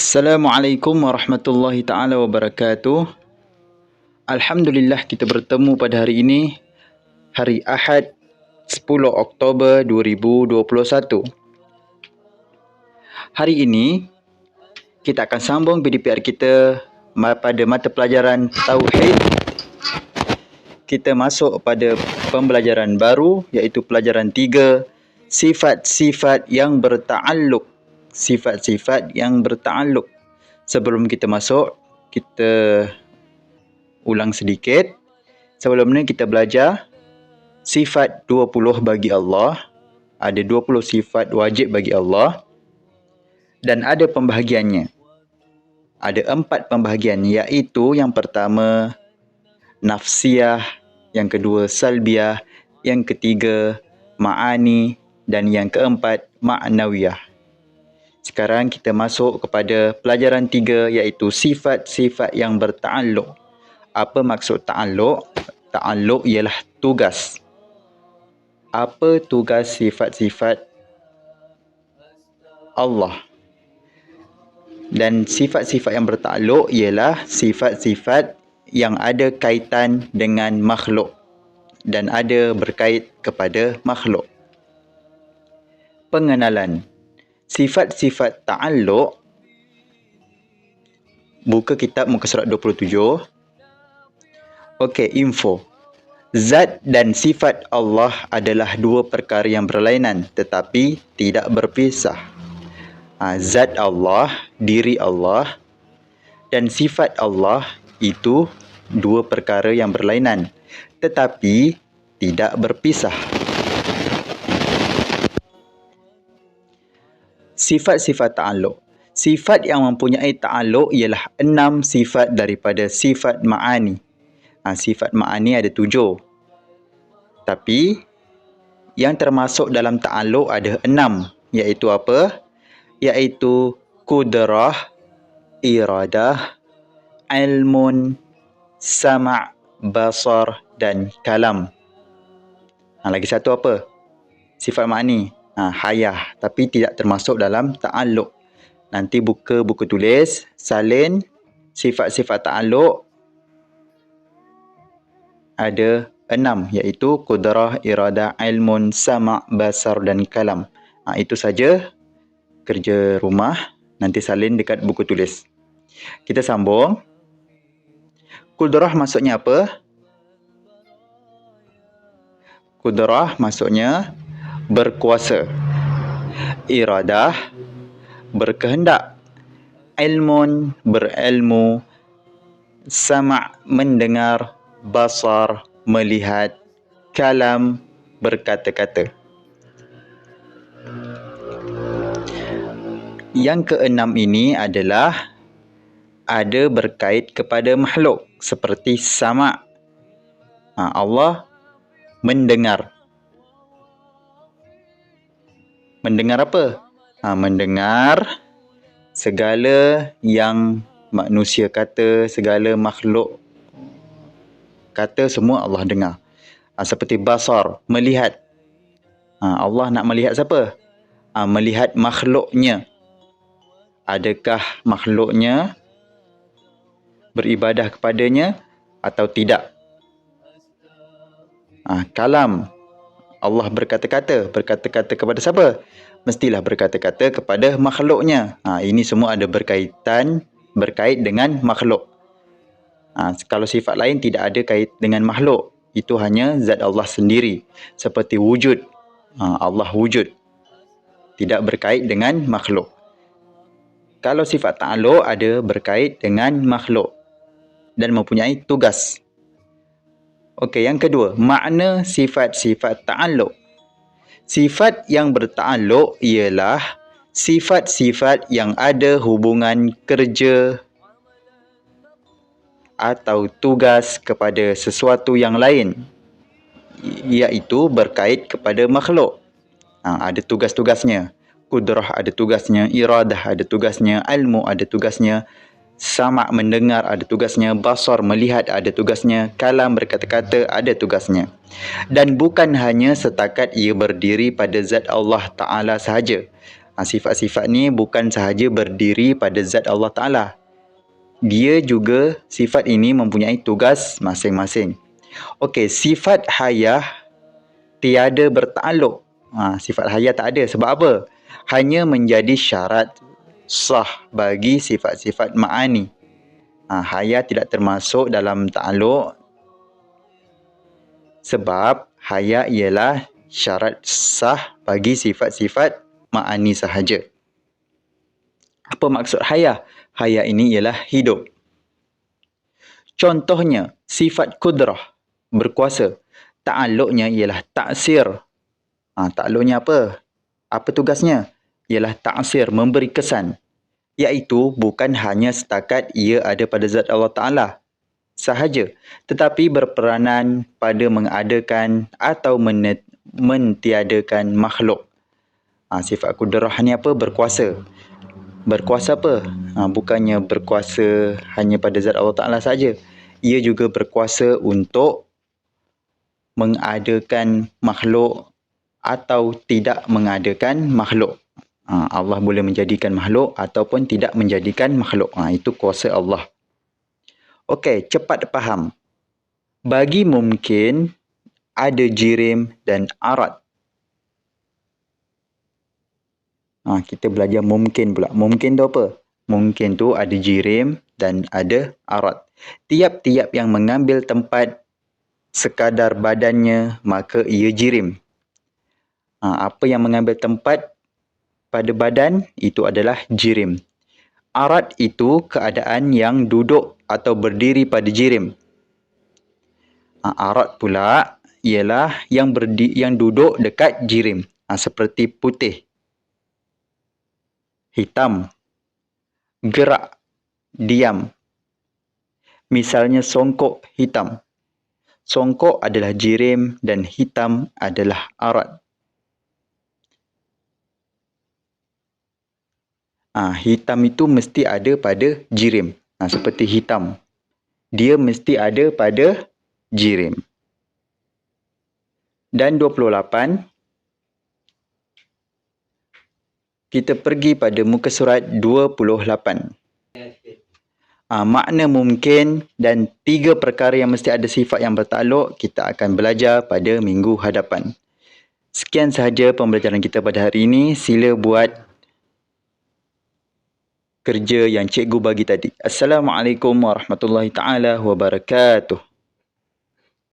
Assalamualaikum warahmatullahi taala wabarakatuh. Alhamdulillah kita bertemu pada hari ini, hari Ahad 10 Oktober 2021. Hari ini kita akan sambung PDPR kita pada mata pelajaran Tauhid. Kita masuk pada pembelajaran baru iaitu pelajaran 3, sifat-sifat yang berta'alluq. Sifat-sifat yang berta'alluq. Sebelum kita masuk, kita ulang sedikit. Sebelum ni kita belajar sifat 20 bagi Allah. Ada 20 sifat wajib bagi Allah. Dan ada pembahagiannya. Ada 4 pembahagian, iaitu yang pertama nafsiyah, yang kedua salbiyah, yang ketiga ma'ani, dan yang keempat ma'nawiyah. Sekarang kita masuk kepada pelajaran 3 iaitu sifat-sifat yang berta'alluq. Apa maksud ta'alluq? Ta'alluq ialah tugas. Apa tugas sifat-sifat Allah? Dan sifat-sifat yang berta'alluq ialah sifat-sifat yang ada kaitan dengan makhluk dan ada berkait kepada makhluk. Pengenalan sifat-sifat ta'alluq. Buka kitab muka surat 27. Okey, info. Zat dan sifat Allah adalah dua perkara yang berlainan tetapi tidak berpisah. Zat Allah, diri Allah, dan sifat Allah itu dua perkara yang berlainan tetapi tidak berpisah. Sifat-sifat ta'alluq. Sifat yang mempunyai ta'alluq ialah 6 sifat daripada sifat ma'ani. Sifat ma'ani ada 7. Tapi yang termasuk dalam ta'alluq ada 6. Iaitu apa? Iaitu kudrah, iradah, ilmun, sama', basar dan kalam. Lagi satu apa? Sifat ma'ani. Hayah, tapi tidak termasuk dalam ta'alluq. Nanti buka buku tulis, salin sifat-sifat ta'alluq ada 6 iaitu kudrah, iradah, ilmun, sama', basar dan kalam. Itu saja kerja rumah, nanti salin dekat buku tulis. Kita sambung. Kudrah maksudnya apa? Kudrah maksudnya berkuasa. Iradah, berkehendak. Ilmun, berilmu. Sama', mendengar. Basar, melihat. Kalam, berkata-kata. Yang keenam ini adalah ada berkait kepada makhluk seperti sama'. Allah mendengar. Mendengar apa? Mendengar segala yang manusia kata, segala makhluk kata, semua Allah dengar. Seperti basar, melihat. Allah nak melihat siapa? Melihat makhluknya. Adakah makhluknya beribadah kepadanya atau tidak? Kalam. Allah berkata-kata. Berkata-kata kepada siapa? Mestilah berkata-kata kepada makhluknya. Ini semua ada berkait dengan makhluk. Kalau sifat lain tidak ada kait dengan makhluk. Itu hanya zat Allah sendiri. Seperti wujud. Allah wujud. Tidak berkait dengan makhluk. Kalau sifat ta'alluq ada berkait dengan makhluk. Dan mempunyai tugas. Okey, yang kedua, makna sifat-sifat ta'alluq. Sifat yang berta'alluq ialah sifat-sifat yang ada hubungan kerja atau tugas kepada sesuatu yang lain, iaitu berkait kepada makhluk. Ada tugas-tugasnya. Kudrah ada tugasnya, iradah ada tugasnya, ilmu ada tugasnya, sama' mendengar ada tugasnya, basar melihat ada tugasnya, kalam berkata-kata ada tugasnya. Dan bukan hanya setakat ia berdiri pada zat Allah Ta'ala sahaja. Sifat-sifat ni bukan sahaja berdiri pada zat Allah Ta'ala. Dia juga, sifat ini mempunyai tugas masing-masing. Okey, sifat hayah tiada bertakluk. Sifat hayah tak ada. Sebab apa? Hanya menjadi syarat sah bagi sifat-sifat ma'ani. Hayah tidak termasuk dalam takluk sebab hayah ialah syarat sah bagi sifat-sifat ma'ani sahaja. Apa maksud hayah? Hayah ini ialah hidup. Contohnya, sifat kudrah, berkuasa. Ta'alluqnya ialah taksir. Ta'alluqnya apa? Apa tugasnya? Ialah taksir, memberi kesan. Iaitu bukan hanya setakat ia ada pada zat Allah Ta'ala sahaja, tetapi berperanan pada mengadakan atau mentiadakan makhluk. Sifat kudrah ni apa? Berkuasa. Berkuasa apa? Bukannya berkuasa hanya pada zat Allah Ta'ala saja. Ia juga berkuasa untuk mengadakan makhluk atau tidak mengadakan makhluk. Allah boleh menjadikan makhluk ataupun tidak menjadikan makhluk. Itu kuasa Allah. Okey, cepat faham. Bagi mungkin, ada jirim dan arad. Kita belajar mungkin pula. Mungkin tu apa? Mungkin tu ada jirim dan ada arad. Tiap-tiap yang mengambil tempat sekadar badannya, maka ia jirim. Apa yang mengambil tempat pada badan, itu adalah jirim. Arad itu keadaan yang duduk atau berdiri pada jirim. Arad pula ialah yang duduk dekat jirim. Seperti putih, hitam, gerak, diam. Misalnya songkok hitam. Songkok adalah jirim dan hitam adalah arad. Hitam itu mesti ada pada jirim. Seperti hitam. Dia mesti ada pada jirim. Dan 28. Kita pergi pada muka surat 28. Makna mungkin dan 3 perkara yang mesti ada sifat yang bertakluk, kita akan belajar pada minggu hadapan. Sekian sahaja pembelajaran kita pada hari ini. Sila buat kerja yang cikgu bagi tadi. Assalamualaikum warahmatullahi taala wabarakatuh.